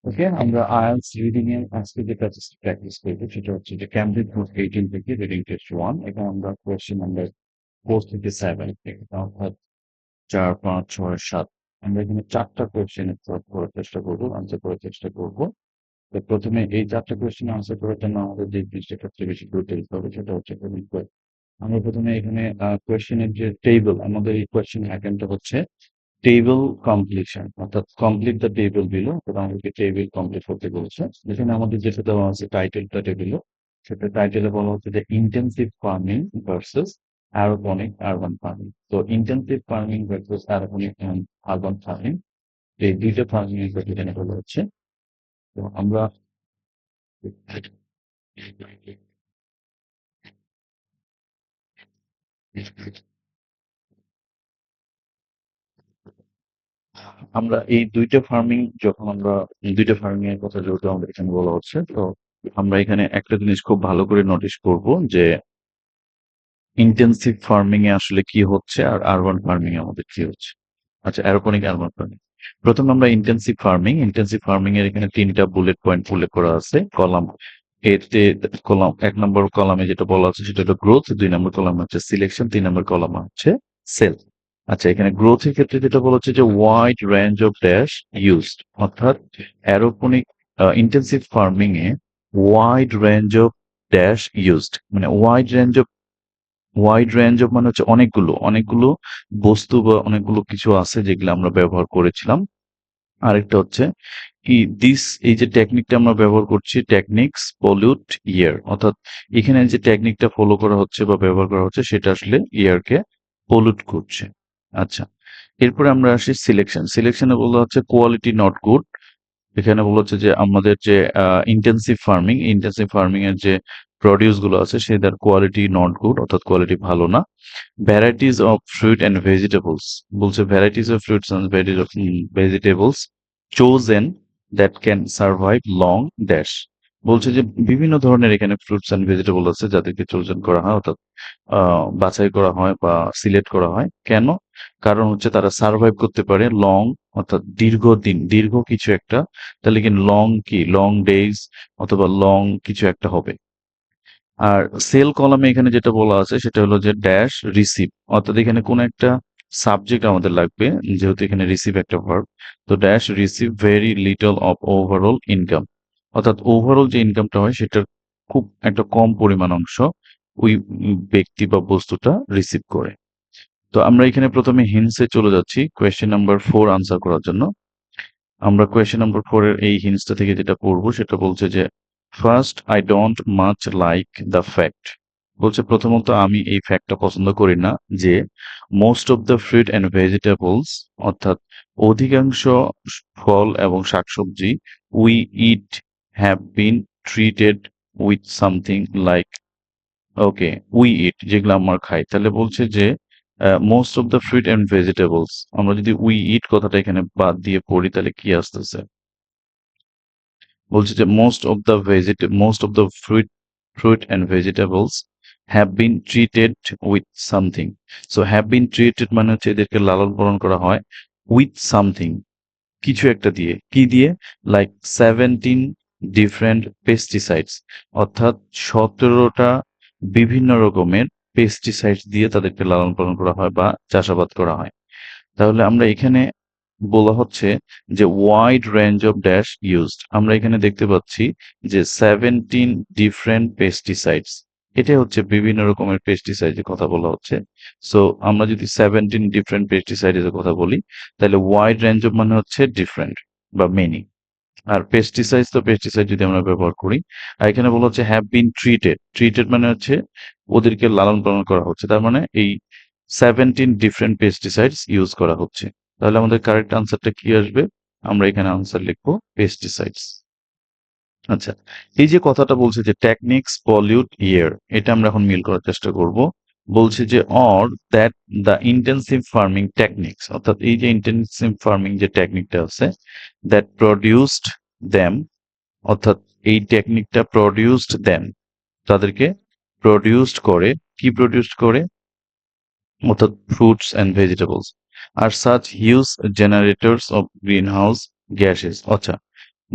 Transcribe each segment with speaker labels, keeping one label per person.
Speaker 1: ওকে, আমরা IELTS reading এর আজকে যেটা প্র্যাকটিস করবো সেটা হচ্ছে যে ক্যামব্রিজ বুক 18 থেকে রিডিং টেস্ট 1। এখানে আমরা কোয়েশ্চেন নাম্বার 4 থেকে 7 থেকে অর্থাৎ 4, 5, 6, 7 আমরা এখানে 4টা কোয়েশ্চেন করার চেষ্টা করবো, আনসার করার চেষ্টা করবো। তো প্রথমে এই 4টা কোয়েশ্চেন আনসার করার জন্য আমাদের যে জিনিসটা সবচেয়ে বেশি গুরুত্ব দিতে হবে সেটা হচ্ছে আমরা প্রথমে এখানে কোয়েশ্চেনের যে টেবিল, আমাদের এই কোয়েশ্চেন আইটেমটা হচ্ছে টেবিল কমপ্লিশন, অর্থাৎ কমপ্লিট দ্য টেবিল বিলো। তো আমাদেরকে টেবিল কমপ্লিট করতে বলছে। যেখানে আমাদের যেটা দেওয়া আছে টাইটেলটা টেবিলও, সেটা টাইটেলে বলা হচ্ছে যে intensive farming versus aeroponic urban farming. তো intensive farming versus aeroponic urban farming, এই দুইটা ফার্মিং এর কথা এখানে বলা হচ্ছে। তো আমরা আমরা এই দুইটা ফার্মিং যখন আমরা দুইটা ফার্মিং এর কথা যেহেতু আমাদের এখানে বলা হচ্ছে, তো আমরা এখানে একটা জিনিস খুব ভালো করে নোটিস করব যে ইন্টেন্সিভ ফার্মিং এ আসলে কি হচ্ছে আর আরবান ফার্মিং এ আমাদের কি হচ্ছে। আচ্ছা, অ্যারোপনিক আরবান ফার্মিং প্রথম আমরা ইন্টেন্সিভ ফার্মিং এর এখানে 3টা বুলেট পয়েন্ট উল্লেখ করা আছে কলাম এতে। কলাম 1 নম্বর কলামে যেটা বলা আছে সেটা হলো গ্রোথ, 2 নম্বর কলামে হচ্ছে সিলেকশন, 3 নম্বর কলামে হচ্ছে সেল। আচ্ছা, এখানে গ্রোথের ক্ষেত্রে যেটা বলা হচ্ছে যে wide range of dash used, অর্থাৎ অ্যারোপনিক ইন্টেন্সিভ ফার্মিং এ wide range of dash used, মানে ওয়াইড রেঞ্জ অফ মানে হচ্ছে অনেকগুলো অনেকগুলো বস্তু বা অনেকগুলো কিছু আছে যেগুলো আমরা ব্যবহার করেছিলাম। আরেকটা হচ্ছে কি দিস, এই যে টেকনিকটা আমরা ব্যবহার করছি টেকনিক্স পলিউট ইয়ার, অর্থাৎ এখানে যে টেকনিকটা ফলো করা হচ্ছে বা ব্যবহার করা হচ্ছে সেটা আসলে ইয়ারকে পলিউট করছে। আচ্ছা, এরপরে আমরা আসি সিলেকশনে বলা হচ্ছে কোয়ালিটি নট গুড। এখানে বলা হচ্ছে যে আমাদের যে ইন্টেন্সিভ ফার্মিং এর যে প্রডিউস গুলো আছে সেটার কোয়ালিটি নট গুড, অর্থাৎ কোয়ালিটি ভালো না। Varieties of fruit and vegetables, বলছে varieties of fruits and vegetables chosen that can survive long dash, বলছে যে বিভিন্ন ধরনের এখানে ফ্রুটস অ্যান্ড ভেজিটেবল আছে যাদেরকে চোজন করা হয়, অর্থাৎ বাছাই করা হয় বা সিলেক্ট করা হয়। কেন? কারণ হচ্ছে তারা সার্ভাইভ করতে পারে লং, অর্থাৎ দীর্ঘদিন, দীর্ঘ কিছু একটা। তাহলে কি লং, কি লং ডেজ অথবা লং কিছু একটা হবে। আর সেল কলামে এখানে যেটা বলা আছে সেটা হলো যে ড্যাশ রিসিভ, অর্থাৎ এখানে কোন একটা সাবজেক্ট আমাদের লাগবে, যেহেতু এখানে রিসিভ একটা ভার্ব। তো dash receive very little of overall income, অর্থাৎ ওভারঅল যে ইনকামটা হয় সেটার খুব একটা কম পরিমাণ অংশ ওই ব্যক্তি বা বস্তুটা রিসিভ করে। তো আমরা এখানে প্রথমে হিন্টসে চলে যাচ্ছি কোয়েশ্চেন নাম্বার 4 আনসার করার জন্য। আমরা কোয়েশ্চেন নাম্বার 4 এর এই হিন্টসটা থেকে যেটা পড়বো সেটা বলছে যে first I don't much like the fact, বলছে প্রথমত আমি এই ফ্যাক্টটা পছন্দ করি না যে most of the fruit and vegetables, অর্থাৎ অধিকাংশ ফল এবং শাকসবজি we eat have been treated with something like, okay we eat যেগুলো আমরা খাই, তাহলে বলছে যে most of the fruit and vegetables, আমরা যদি উই ইট কথাটা এখানে বাদ দিয়ে পড়ি তাহলে কি আসতেছে? বলছে যে most of the fruit and vegetables have been treated with something. So have been treated মানে হচ্ছে এদেরকে লালন পালন করা হয় উইথ সামথিং, কিছু একটা দিয়ে। কি দিয়ে? লাইক 17 ডিফারেন্ট পেস্টিসাইডস, অর্থাৎ 17টা বিভিন্ন রকমের পেস্টিসাইডস দিয়ে তাদেরকে লালন পালন করা হয় বা চাষাবাদ করা হয়। তাহলে আমরা এখানে বলা হচ্ছে যে wide range of dash used, আমরা এখানে দেখতে পাচ্ছি যে 17 ডিফারেন্ট পেস্টিসাইডস, এটা হচ্ছে বিভিন্ন রকমের পেস্টিসাইডের কথা বলা হচ্ছে। সো আমরা যদি 17 ডিফারেন্ট পেস্টিসাইডের কথা বলি তাহলে ওয়াইড রেঞ্জ অফ মানে হচ্ছে ডিফারেন্ট বা মেনি, আর পেস্টিসাইড যদি আমরা ব্যবহার করি। আর এখানে বলা হচ্ছে হ্যাভ বিন ট্রিটেড মানে হচ্ছে ওদেরকে লালন পালন করা হচ্ছে, তার মানে এই 17 ডিফারেন্ট পেস্টিসাইডস ইউজ করা হচ্ছে। তাহলে আমাদের কারেক্ট আনসারটা কি আসবে? আমরা এখানে আনসার লিখবো পেস্টিসাইডস। আচ্ছা, এই যে কথাটা বলছে যে টেকনিক্স পলিউট এয়ার, এটা আমরা এখন মিল করার চেষ্টা করব। বলছে যে or that the intensive farming techniques, অর্থাৎ এই যে ইন্টেন্সিভ ফার্মিং যে টেকনিকটা আছে দ্যাট প্রডিউসড দ্যাম, অর্থাৎ এই টেকনিকটা প্রডিউসড দেম, তাদেরকে প্রডিউসড করে, কি প্রডিউসড করে? অর্থাৎ fruits and vegetables are such huge generators of green house gases. আচ্ছা,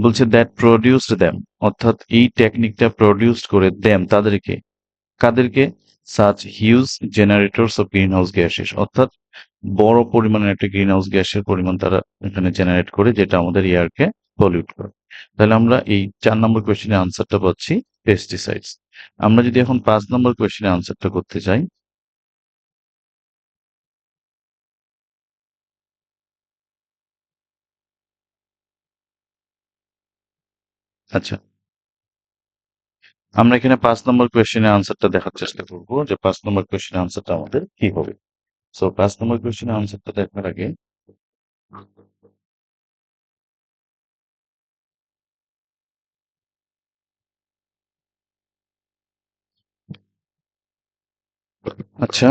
Speaker 1: বলছে দ্যাট প্রডিউসড দ্যাম, অর্থাৎ এই টেকনিকটা প্রডিউসড করে দ্যাম তাদেরকে, কাদেরকে, such huge generators of green house gases, অর্থাৎ বড় পরিমাণের একটা গ্রিন হাউস গ্যাসের পরিমাণ তারা এখানে জেনারেট করে, যেটা আমাদের এয়ারকে পলিউট করে। তাহলে আমরা এই 4 নম্বর কোয়েশ্চেনের আনসারটা পাচ্ছি পেস্টিসাইডস। আমরা যদি এখন 5 নম্বর কোয়েশ্চেনের আনসারটা করতে চাই, আচ্ছা, আমরা এখানে 5 নম্বর কোয়েশ্চেনের আনসারটা দেখার চেষ্টা করবো যে 5 নম্বর কোয়েশ্চেনের আনসারটা আমাদের কি হবে। সো 5 নম্বর কোয়েশ্চেনের আনসারটা দেখার আগে আচ্ছা,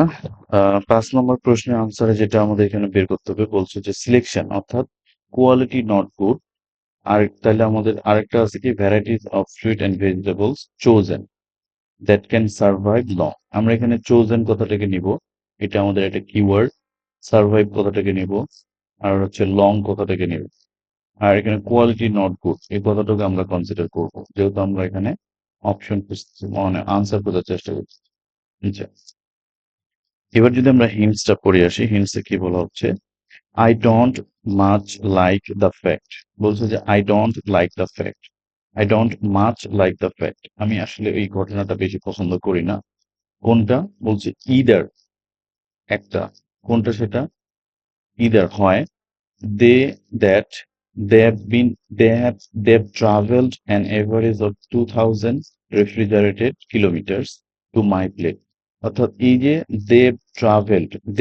Speaker 1: 5 নম্বর প্রশ্নের আনসারে যেটা আমাদের এখানে বের করতে হবে, বলছে যে সিলেকশন, অর্থাৎ কোয়ালিটি নট গুড। আর তাহলে আমাদের আরেকটা আছে কি, varieties of fruit and vegetables chosen that can survive long. আমরা এখানে চোজেন কথাটাকে নিব, এটা আমাদের একটা কিওয়ার্ড। সার্ভাইভ কথাটাকে নিব, আর হচ্ছে লং কথাটাকে নিব। আর এখানে কোয়ালিটি নট গুড এই কথাটাকে আমরা কনসিডার করব, যেহেতু আমরা এখানে অপশন মানে আনসার খোঁজার চেষ্টা করছি। আচ্ছা, এবার যদি আমরা হিন্টসটা পড়ে আসি, হিন্টসে কি বলা হচ্ছে, I don't much like the fact. বলছে যে I don't like the fact, I don't much like the fact, আমি আসলে এই ঘটনাটা বেশি পছন্দ করি না। কোনটা, বলছে ইদার, একটা, কোনটা সেটা, ইদার হয়, they that they have been they've traveled an average of 2000 refrigerated kilometers to my place। অর্থাৎ এই যে they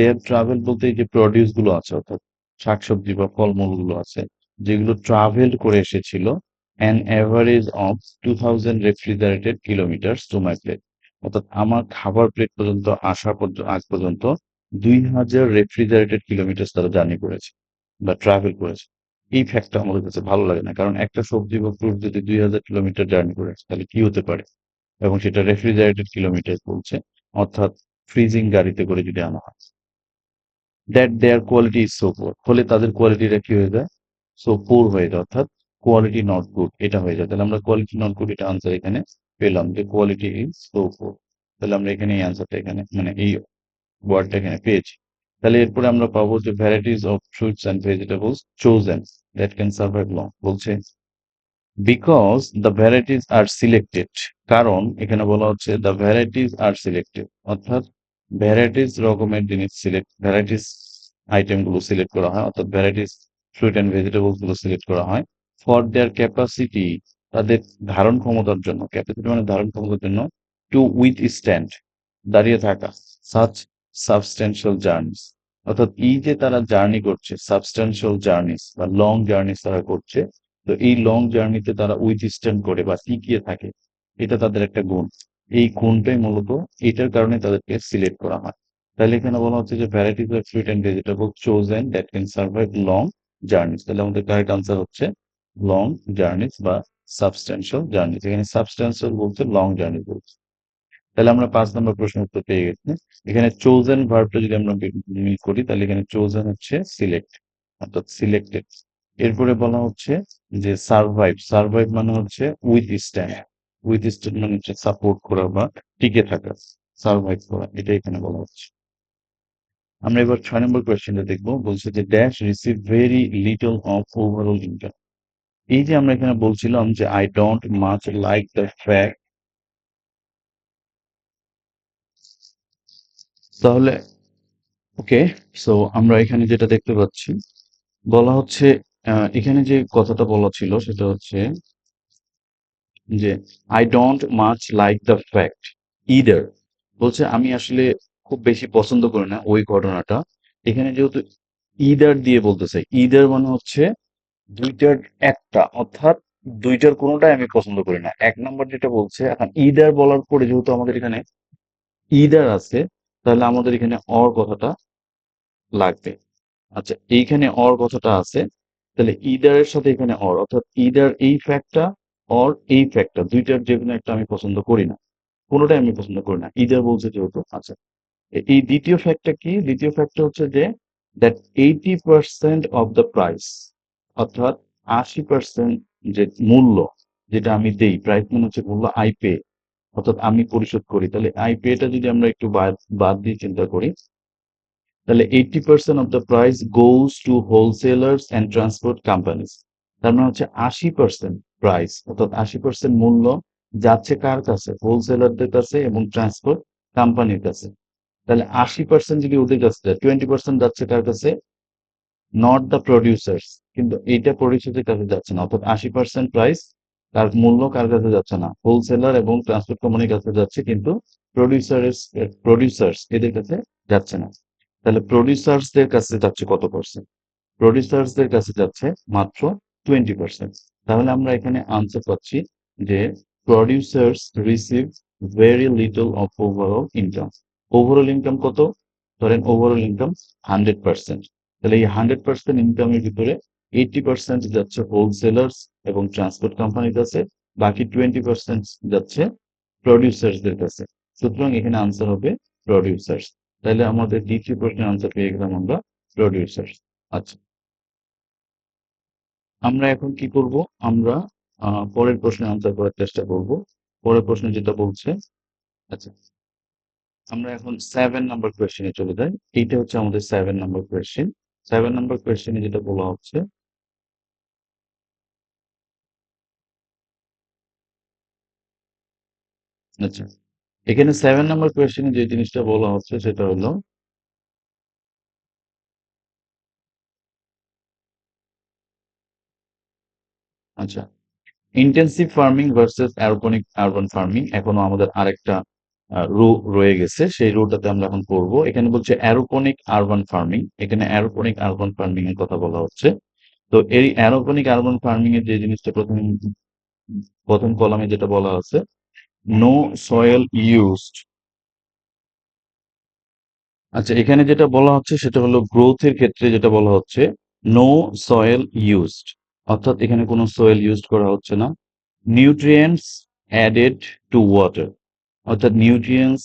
Speaker 1: have traveled বলতে এই যে প্রডিউস গুলো আছে, অর্থাৎ শাকসবজি বা ফলমূল গুলো আছে, যেগুলো ট্রাভেলড করে এসেছিল an average of 2000 refrigerated kilometers to my plate। অর্থাৎ আমার খাবার প্লেট পর্যন্ত আসা পর্যন্ত আগ পর্যন্ত 2000 রেফ্রিজারেটেড কিলোমিটার তারা জার্নি করেছে বা ট্রাভেল করেছে। এই ফ্যাক্টটা আমাদের কাছে ভালো লাগে না, কারণ একটা সবজি বা ফ্রুট যদি 2000 কিলোমিটার জার্নি করেছে তাহলে কি হতে পারে, এবং সেটা রেফ্রিজারেটেড কিলোমিটার বলছে, অর্থাৎ ফ্রিজিং গাড়িতে করে যদি আনা হয়। That there quality is so poor, ফলে তাদের কোয়ালিটিটা কি হয়ে যায়, সো পুর হয়ে যায়, অর্থাৎ কোয়ালিটি নট গুড এটা হয়ে যায়। তাহলে আমরা কোয়ালিটি নট গুড এটা আনসার এখানে পেলাম, যে কোয়ালিটি ইজ সো পুর। তাহলে আমরা এখানে এই আনসারটা এখানে মানে এই ওয়ার্ডটা এখানে পেয়েছি। তাহলে এরপরে আমরা পাবো যে varieties of fruits and vegetables chosen that can survive long. বলছে because the varieties are selected, কারণ এখানে বলা হচ্ছে দ্য ভ্যারাইটিস আর সিলেক্টেড, অর্থাৎ ভ্যারাইটিস রকমের জিনিস সিলেক্ট, ভ্যারাইটিস আইটেম গুলো সিলেক্ট করা হয়, অর্থাৎ ভ্যারাইটিস ফ্রুট অ্যান্ড ভেজিটেবলস গুলো সিলেক্ট করা হয় ফর দেয়ার ক্যাপাসিটি, তাদের ধারণ ক্ষমতার জন্য, ক্যাপাসিটি মানে ধারণ ক্ষমতার জন্য, টু উইথ স্ট্যান্ড, দাঁড়িয়ে থাকা, সাচ সাবস্টেন্সিয়াল জার্নিস, অর্থাৎ এই যে তারা জার্নি করছে, সাবস্টেন্সিয়াল জার্নিস বা লং জার্নিস তারা করছে, তো এই লং জার্নিতে তারা উইথস্ট্যান্ড করে বা টিকিয়ে থাকে, এটা তাদের একটা গুণ। এই গুণটাই মূলত এটার কারণে তাদেরকে সিলেক্ট করা হয়। তাহলে এখানে বলা হচ্ছে যে varieties of fruit and vegetable chosen that can survive long journeys. তাহলে আমাদের কারেক্ট আনসার হচ্ছে লং জার্নিস বা সাবস্টেন্সিয়াল জার্নিস। এখানে সাবস্টেন্সিয়াল বলছে, লং জার্নি বলছে। তাহলে আমরা 5 নম্বর প্রশ্ন উত্তর পেয়ে গেছি। এখানে চোজেন ভার্বটা যদি আমরা মিল করি, তাহলে এখানে চোজেন হচ্ছে সিলেক্ট, অর্থাৎ সিলেক্টেড। এরপরে বলা হচ্ছে যে সার্ভাইভ, সার্ভাইভ মানে হচ্ছে উইথ স্ট্যান্ড, উইথ স্ট্যান্ড মানে হচ্ছে সাপোর্ট করা বা টিকে থাকা, সার্ভাইভ করা, এটা এখানে বলা হচ্ছে। আমরা এবার 6 নম্বর কোয়েশ্চেনটা দেখবো, বলছে যে dash receive very little of overall income. এই যে আমরা এখানে বলছিলাম যে I don't much like the fact, তাহলে ওকে, সো আমরা এখানে যেটা দেখতে পাচ্ছি, বলা হচ্ছে এখানে যে কথাটা বলা ছিল সেটা হচ্ছে যে I don't much like the fact either, বলছে আমি আসলে খুব বেশি পছন্দ করি না ওই ঘটনাটা। এখানে যেহেতু ইদার দিয়ে বলতেছে, ইদার মানে হচ্ছে দুইটার একটা, অর্থাৎ দুইটার কোনোটাই আমি পছন্দ করি না। 1 নম্বর যেটা বলছে, এখন ইদার বলার পরে যেহেতু আমাদের এখানে ইদার আছে, তাহলে আমাদের এখানে অর কথাটা লাগবে। আচ্ছা, এইখানে অর কথাটা আছে, তাহলে ইদার এর সাথে এখানে অর, অর্থাৎ ইদার এই ফ্যাক্টটা অর এই ফ্যাক্টটা, দুইটার যে কোনো একটা আমি পছন্দ করি না, কোনোটাই আমি পছন্দ করি না, ইদার বলছে যেহেতু। আচ্ছা, এই দ্বিতীয় ফ্যাক্টটা কি, দ্বিতীয় ফ্যাক্টর হচ্ছে যে দ্যাট 80% অফ দ্য প্রাইস, অর্থাৎ 80% যে মূল্য যেটা আমি দেই, প্রাইস মানে হচ্ছে মূল্য আই পে, অর্থাৎ আমি পরিশোধ করি। তাহলে আই পেটা যদি আমরা একটু বাদ বাদ দিয়ে চিন্তা করি, তাহলে 80% of the price goes to wholesalers and transport companies. তার মানে হচ্ছে 80% প্রাইস, অর্থাৎ 80% মূল্য যাচ্ছে কার কাছে? হোলসেলারদের কাছে এবং ট্রান্সপোর্ট কোম্পানির কাছে। তাহলে 80% যদি ওদের কাছে যায়, 20% যাচ্ছে কার কাছে? নট দ্য প্রডিউসার্স, কিন্তু এইটা প্রডিউসারদের কাছে যাচ্ছে না, অর্থাৎ 80% প্রাইস তার মূল্য কার কাছে যাচ্ছে না? হোলসেলার এবং ট্রান্সপোর্ট কোম্পানির কাছে যাচ্ছে, কিন্তু প্রডিউসার্স এদের কাছে যাচ্ছে না। তাহলে প্রডিউসার্সদের কাছে যাচ্ছে কত পার্সেন্ট? প্রডিউসার্সদের কাছে যাচ্ছে মাত্র 20%। তাহলে আমরা এখানে আনসার পাচ্ছি যে producers receive very little of overall income. Overall income কত? ধরেন ওভারঅল ইনকাম 100%। তাহলে এই 100% ইনকামের ভিতরে 80% যাচ্ছে হোলসেলার্স এবং ট্রান্সপোর্ট কোম্পানির কাছে, বাকি 20% যাচ্ছে প্রডিউসার্সদের কাছে। সুতরাং এখানে আনসার হবে প্রডিউসার্স। তাহলে আমাদের দ্বিতীয় প্রশ্নের আনসার পেয়ে গেলাম আমরা, প্রডিউসার্স। আচ্ছা, আমরা এখন কি করব? আমরা পরের প্রশ্নের আনসার করার চেষ্টা করব। পরের প্রশ্ন যেটা বলছে, আচ্ছা, আমরা এখন 7 নাম্বার কোয়েশ্চেনে চলে যাই। এইটা হচ্ছে আমাদের 7 নাম্বার কোয়েশ্চেন। 7 নাম্বার কোয়েশ্চেনে যেটা বলা হচ্ছে, আচ্ছা, এখানে 7 নাম্বার কোয়েশ্চেনে যে জিনিসটা বলা হচ্ছে সেটা হলো, আচ্ছা, intensive farming versus aeroponic urban farming. এখনো আমাদের আরেকটা রো রয়ে গেছে, সেই রোটাতে আমরা এখন পড়বো। এখানে বলছে অ্যারোপনিক আরবান ফার্মিং, এখানে অ্যারোপনিক আরবান ফার্মিং এর কথা বলা হচ্ছে। তো এই অ্যারোপনিক আরবান ফার্মিং এর যে জিনিসটা প্রথম কলামে যেটা বলা আছে, নো সয়েল ইউজড। আচ্ছা, এখানে যেটা বলা হচ্ছে সেটা হলো গ্রোথের ক্ষেত্রে যেটা বলা হচ্ছে, নো সয়েল ইউজড, অর্থাৎ এখানে কোনো সয়েল ইউজ করা হচ্ছে না। নিউট্রিয়েন্টস অ্যাডেড টু ওয়াটার, অর্থাৎ নিউট্রিয়েন্টস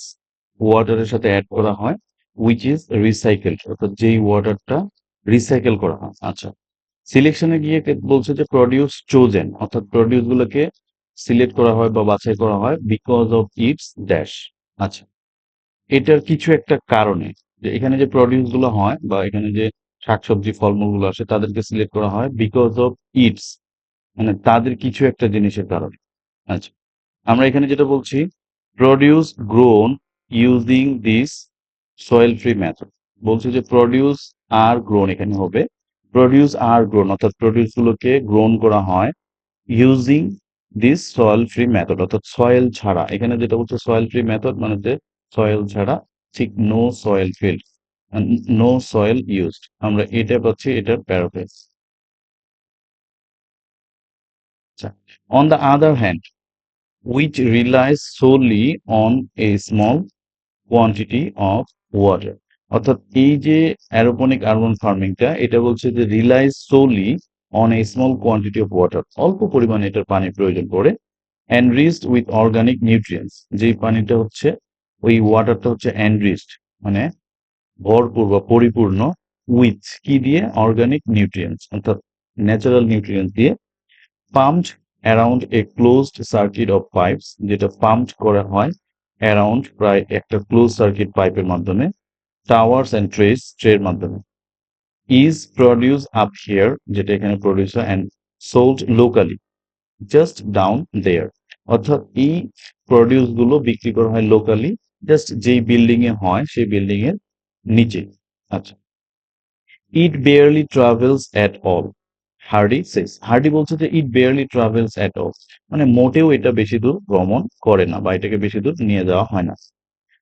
Speaker 1: ওয়াটারের সাথে অ্যাড করা হয়, উইচ ইজ রিসাইকেলড, অর্থাৎ যেই ওয়াটারটা রিসাইকেল করা হয়। আচ্ছা, সিলেকশনে গিয়ে বলছে যে প্রডিউস চোজেন, অর্থাৎ প্রডিউস গুলোকে সিলেক্ট করা হয় বা বাছাই করা হয় বিকজ অফ ইটস ড্যাশ। আচ্ছা, এটার কিছু একটা কারণে, যে এখানে যে প্রডিউস গুলো হয় বা এখানে যে শাকসবজি ফলমূল গুলো আসে তাদেরকে সিলেক্ট করা হয় বিকজ অফ ইটস, মানে তাদের কিছু একটা জিনিসের কারণে। আচ্ছা, আমরা এখানে যেটা বলছি, produce grown using this soil free method, বলছে যে প্রডিউস আর গ্রোন এখানে হবে, প্রডিউস আর গ্রোন, অর্থাৎ প্রডিউস গুলোকে গ্রোন করা হয় using this soil free method, অর্থাৎ সয়েল ছাড়া। এখানে যেটা বলছে সয়েল ফ্রি মেথড মানে যে সয়েল ছাড়া, ঠিক no soil filled, no soil used, আমরা এটা পাচ্ছি এটার প্যারাফ্রেজ। আচ্ছা, on the other hand which relies solely on a small quantity of water, অর্থাৎ এই যে অ্যারোপনিক আরবান ফার্মিংটা, এটা বলছে যে realise Solly on a small quantity of water, অল্প পরিমাণে এটার পানির প্রয়োজন পড়ে, এনরিচড উইথ অর্গানিক নিউট্রিয়েন্টস, যেই পানিটা হচ্ছে, ওই ওয়াটারটা হচ্ছে এনরিচড মানে ভরপুর বা পরিপূর্ণ, উইথ কি দিয়ে? অর্গানিক নিউট্রিয়েন্টস, অর্থাৎ ন্যাচারাল নিউট্রিয়েন্টস দিয়ে, pumped around A closed circuit of pipes, যেটা পাম্পড করা হয় অ্যারাউন্ড প্রায় একটা ক্লোজ সার্কিট পাইপের মাধ্যমে, টাওয়ার্স অ্যান্ড ট্রের মাধ্যমে, ইজ প্রডিউস আপ হিয়ার, যেটা এখানে প্রডিউস হয়, and sold locally just down there, অর্থাৎ এই প্রডিউস গুলো বিক্রি করা হয় লোকালি, জাস্ট যেই বিল্ডিং এ হয় সেই বিল্ডিং এর নিচে। আচ্ছা, it barely travels at all, Hardy says, Hardy বলছে যে it barely travels at all, মানে মোটেও এটা বেশি দূর ভ্রমণ করে না বা এটাকে বেশি দূর নিয়ে যাওয়া হয় না।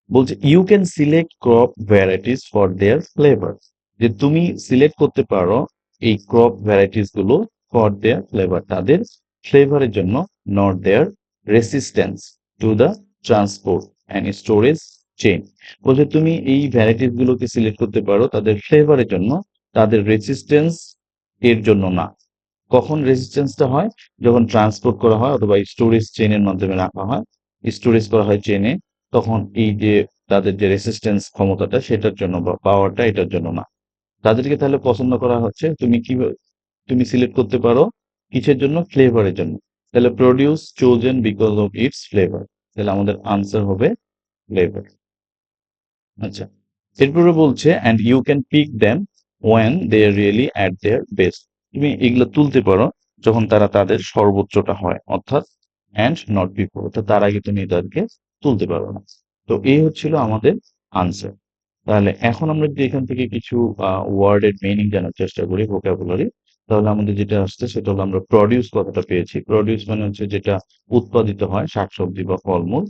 Speaker 1: বলছে you can select crop varieties for their flavour, যে তুমি সিলেক্ট করতে পারো এই ক্রপ ভ্যারাইটিস গুলো ফর দেয়ার ফ্লেভার, তাদের ফ্লেভারের জন্য, not their resistance to the transport and storage chain. বলছে তুমি এই ভ্যারাইটিস গুলোকে সিলেক্ট করতে পারো তাদের ফ্লেভারের জন্য, তাদের রেসিস্ট্যান্স এর জন্য না। কখন রেজিস্ট্যান্সটা হয়? যখন ট্রান্সপোর্ট করা হয় অথবা স্টোরেজ চেইনের মাধ্যমে রাখা হয়, স্টোরেজ করা হয় চেইনে, তখন এই যে তাদের যে রেসিস্ট্যান্স ক্ষমতাটা সেটার জন্য বা পাওয়ারটা এটার জন্য না। তাদেরকে তাহলে পছন্দ করা হচ্ছে, তুমি কি, তুমি সিলেক্ট করতে পারো কিসের জন্য? ফ্লেভারের জন্য। তাহলে produce chosen because of its flavour, তাহলে আমাদের আনসার হবে ফ্লেভার। আচ্ছা, এরপরে বলছে and you can pick them when they are really at their best. তুমি এগুলো তুলতে পারো যখন তারা তাদের সর্বোচ্চটা হয়, অর্থাৎ অ্যান্ড নট বিফোর, অর্থাৎ তার আগে তুমি তাদেরকে তুলতে পারো না। তো এই হচ্ছিল আমাদের আনসার। তাহলে এখন আমরা যদি এখান থেকে কিছু ওয়ার্ডের মিনিং জানার চেষ্টা করি, ভোকাবুলারি, তাহলে আমাদের যেটা আসছে সেটা হলো আমরা প্রডিউস কথাটা পেয়েছি। প্রডিউস মানে হচ্ছে যেটা উৎপাদিত হয়, শাকসবজি বা ফলমূল।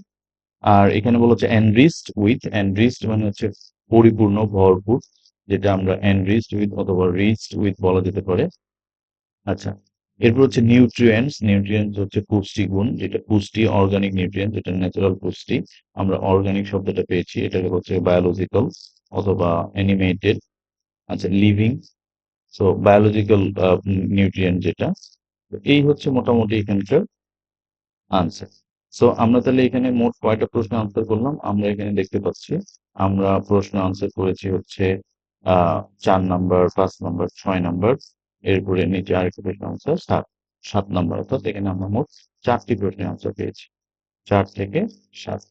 Speaker 1: আর এখানে বলা হচ্ছে এনরিচড উইথ, এনরিচড মানে হচ্ছে পরিপূর্ণ, ভরপুর, যেটা আমরা এনরিচড উইথ অথবা রিচড উইথ বলা যেতে পারে। আচ্ছা, এরপর হচ্ছে নিউট্রিয়েন্টস, নিউট্রিয়েন্টস হচ্ছে পুষ্টিগুণ, যেটা পুষ্টি, অর্গানিক নিউট্রিয়েন্ট যেটা ন্যাচারাল পুষ্টি। আমরা অর্গানিক শব্দটা পেয়েছি, এটা হচ্ছে বায়োলজিক্যাল অথবা অ্যানিমেটেড। আচ্ছা, লিভিং, সো বায়োলজিক্যাল নিউট্রিয়েন্ট যেটা। তো এই হচ্ছে মোটামুটি এখানকার আনসার। সো আমরা তাহলে এখানে মোট কয়টা প্রশ্ন আনসার করলাম? আমরা এখানে দেখতে পাচ্ছি আমরা প্রশ্ন আনসার করেছি হচ্ছে 4 নাম্বার, 5 নাম্বার, 6 নাম্বার, এরপরে নিচে আরেকটা প্রশ্ন আনসার 7 নাম্বার, অর্থাৎ এখানে আমরা মোট 4টি প্রশ্নের আনসার পেয়েছি, 4 থেকে 7।